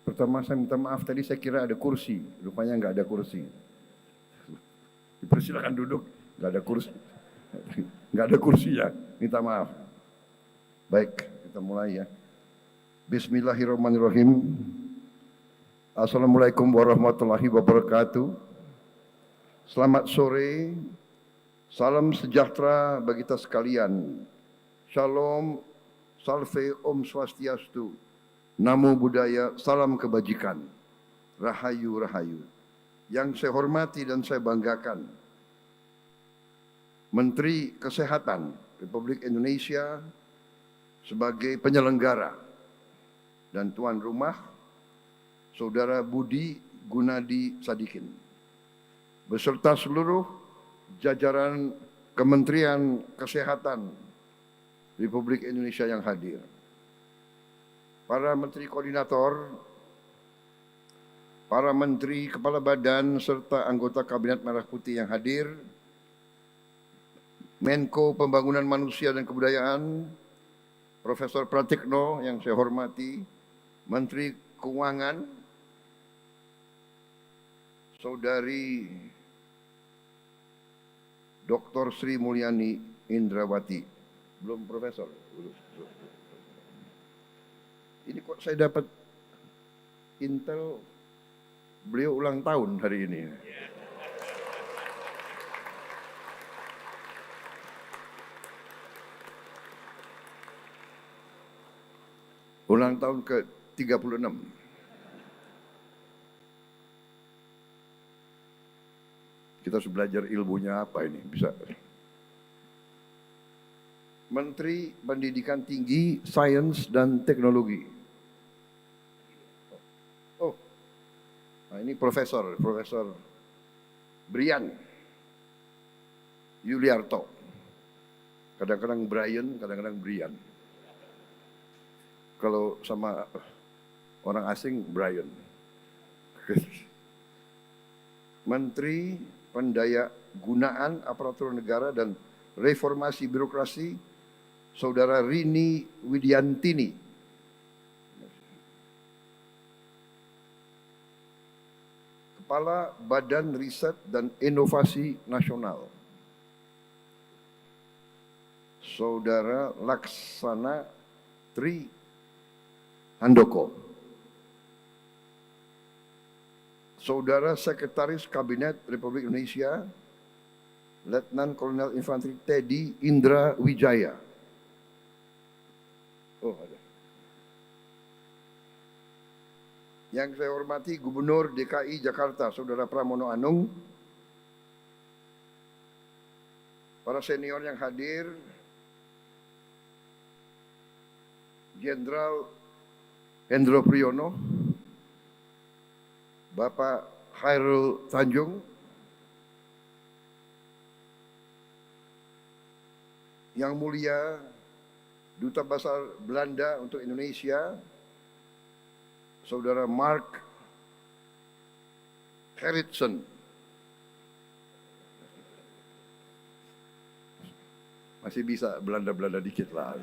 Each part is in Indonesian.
Pertama saya minta maaf tadi saya kira ada kursi, rupanya nggak ada kursi. Dipersilakan duduk, nggak ada kursi. Nggak ada kursinya, minta maaf. Baik, kita mulai ya. Bismillahirrahmanirrahim. Assalamualaikum warahmatullahi wabarakatuh. Selamat sore, salam sejahtera bagi kita sekalian. Shalom, salve, om swastiastu, namo buddhaya, salam kebajikan, rahayu rahayu. Yang saya hormati dan saya banggakan, Menteri Kesehatan Republik Indonesia sebagai penyelenggara dan tuan rumah, Saudara Budi Gunadi Sadikin, beserta seluruh jajaran Kementerian Kesehatan Republik Indonesia yang hadir. Para Menteri Koordinator, para Menteri, Kepala Badan, serta anggota Kabinet Merah Putih yang hadir, Menko Pembangunan Manusia dan Kebudayaan, Profesor Pratikno yang saya hormati, Menteri Keuangan, Saudari Dr. Sri Mulyani Indrawati. Belum profesor. Ini kok saya dapat intel beliau ulang tahun hari ini. Ulang tahun ke-36. Kita harus belajar ilmunya apa ini, bisa. Menteri Pendidikan Tinggi, Sains dan Teknologi. Oh, nah ini Profesor Brian Yuliarto. Kadang-kadang Brian, kadang-kadang Brian. Kalau sama orang asing, Brian. Menteri Pendaya Gunaan Aparatur Negara dan Reformasi Birokrasi, Saudara Rini Widiantini. Kepala Badan Riset dan Inovasi Nasional, Saudara Laksana Tri Handoko. Saudara Sekretaris Kabinet Republik Indonesia, Letnan Kolonel Infanteri Teddy Indra Wijaya. Oh, ada. Yang saya hormati Gubernur DKI Jakarta, Saudara Pramono Anung. Para senior yang hadir, Jenderal Hendro Priyono, Bapak Khairul Tanjung, Yang Mulia Duta Besar Belanda untuk Indonesia, Saudara Mark Gerritsen. Masih bisa Belanda-Belanda dikit lah.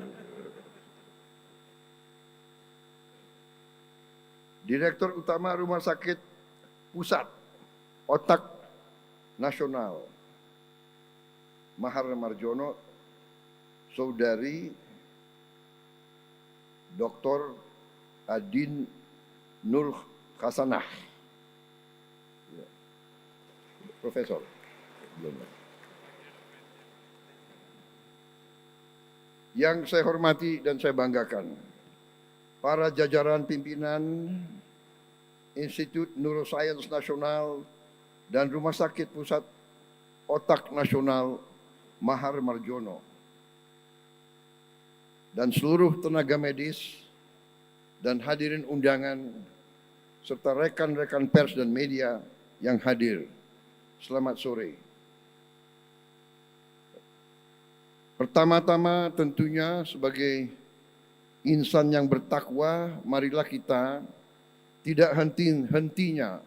Direktur Utama Rumah Sakit Pusat Otak Nasional, Mahar Marjono, Saudari Dr. Adin Nur Hasanah, Profesor. Yang saya hormati dan saya banggakan, para jajaran pimpinan Institut Neuroscience Nasional dan Rumah Sakit Pusat Otak Nasional Mahar Marjono, dan seluruh tenaga medis dan hadirin undangan, serta rekan-rekan pers dan media yang hadir. Selamat sore. Pertama-tama tentunya sebagai insan yang bertakwa, marilah kita tidak henti-hentinya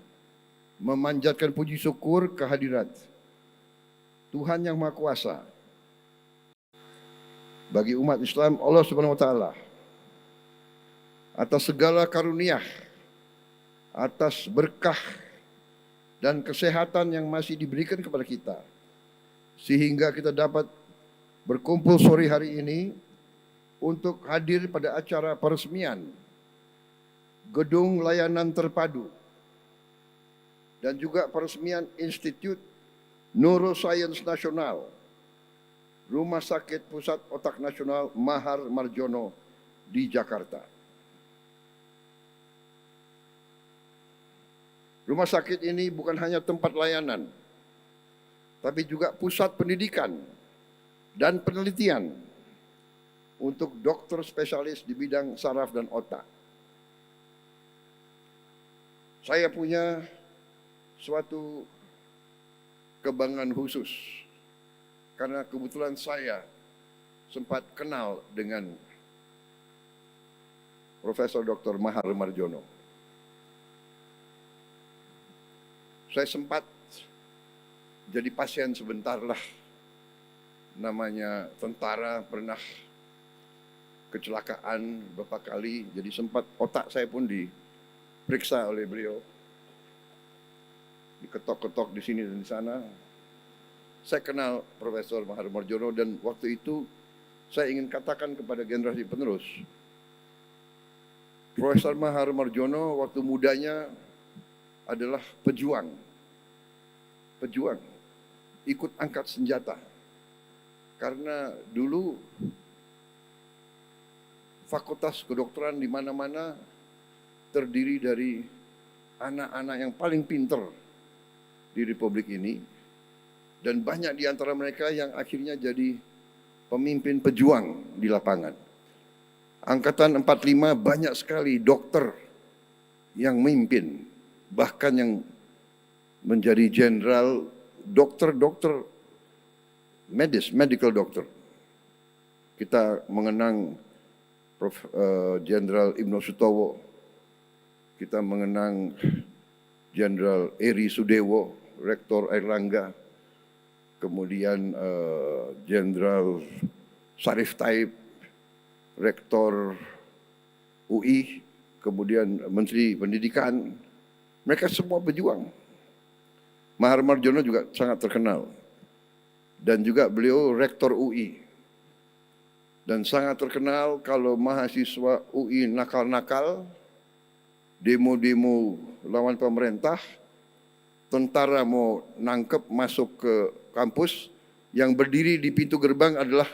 memanjatkan puji syukur kehadirat Tuhan Yang Maha Kuasa bagi umat Islam, Allah Subhanahu wa taala, atas segala karunia atas berkah dan kesehatan yang masih diberikan kepada kita, sehingga kita dapat berkumpul sore hari ini untuk hadir pada acara peresmian Gedung Layanan Terpadu dan juga peresmian Institut Neuroscience Nasional, Rumah Sakit Pusat Otak Nasional Mahar Marjono di Jakarta. Rumah sakit ini bukan hanya tempat layanan, tapi juga pusat pendidikan dan penelitian untuk dokter spesialis di bidang saraf dan otak. Saya punya suatu kebanggaan khusus karena kebetulan saya sempat kenal dengan Profesor Dr. Mahar Marjono. Saya sempat jadi pasien sebentar lah, namanya tentara, pernah kecelakaan beberapa kali, jadi sempat otak saya pun diperiksa oleh beliau, diketok-ketok di sini dan di sana. Saya kenal Profesor Mahar Marjono dan waktu itu saya ingin katakan kepada generasi penerus, Profesor Mahar Marjono waktu mudanya adalah pejuang, ikut angkat senjata. Karena dulu fakultas kedokteran di mana-mana terdiri dari anak-anak yang paling pinter di Republik ini, dan banyak di antara mereka yang akhirnya jadi pemimpin pejuang di lapangan. Angkatan 45 banyak sekali dokter yang memimpin, bahkan yang menjadi jenderal, dokter medis, medical doctor. Kita mengenang Jenderal Ibnu Sutowo, kita mengenang Jenderal Eri Sudewo, Rektor Airlangga, kemudian Jenderal Sarif Taib, Rektor UI, kemudian Menteri Pendidikan. Mereka semua pejuang. Mahar Marjono juga sangat terkenal. Dan juga beliau Rektor UI. Dan sangat terkenal kalau mahasiswa UI nakal-nakal, demo-demo lawan pemerintah, tentara mau nangkep masuk ke kampus, yang berdiri di pintu gerbang adalah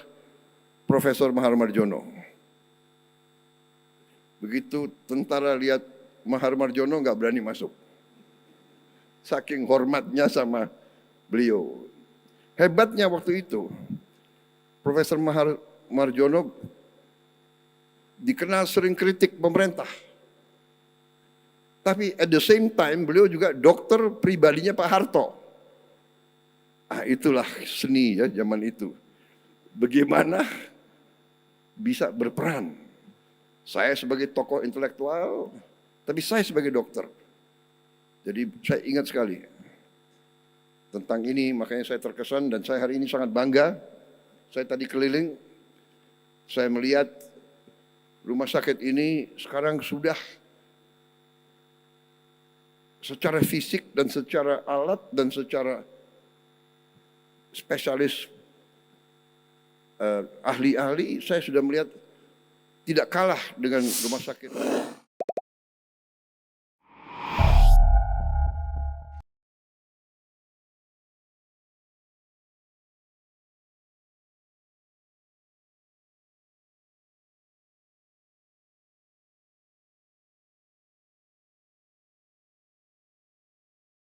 Profesor Mahar Marjono. Begitu tentara lihat Mahar Marjono nggak berani masuk. Saking hormatnya sama beliau. Hebatnya waktu itu, Profesor Mahar Marjono dikenal sering kritik pemerintah. Tapi at the same time beliau juga dokter pribadinya Pak Harto. Itulah seni ya zaman itu. Bagaimana bisa berperan. Saya sebagai tokoh intelektual, tapi saya sebagai dokter. Jadi saya ingat sekali tentang ini, makanya saya terkesan dan saya hari ini sangat bangga. Saya tadi keliling, saya melihat rumah sakit ini sekarang sudah secara fisik dan secara alat dan secara spesialis ahli-ahli, saya sudah melihat tidak kalah dengan rumah sakit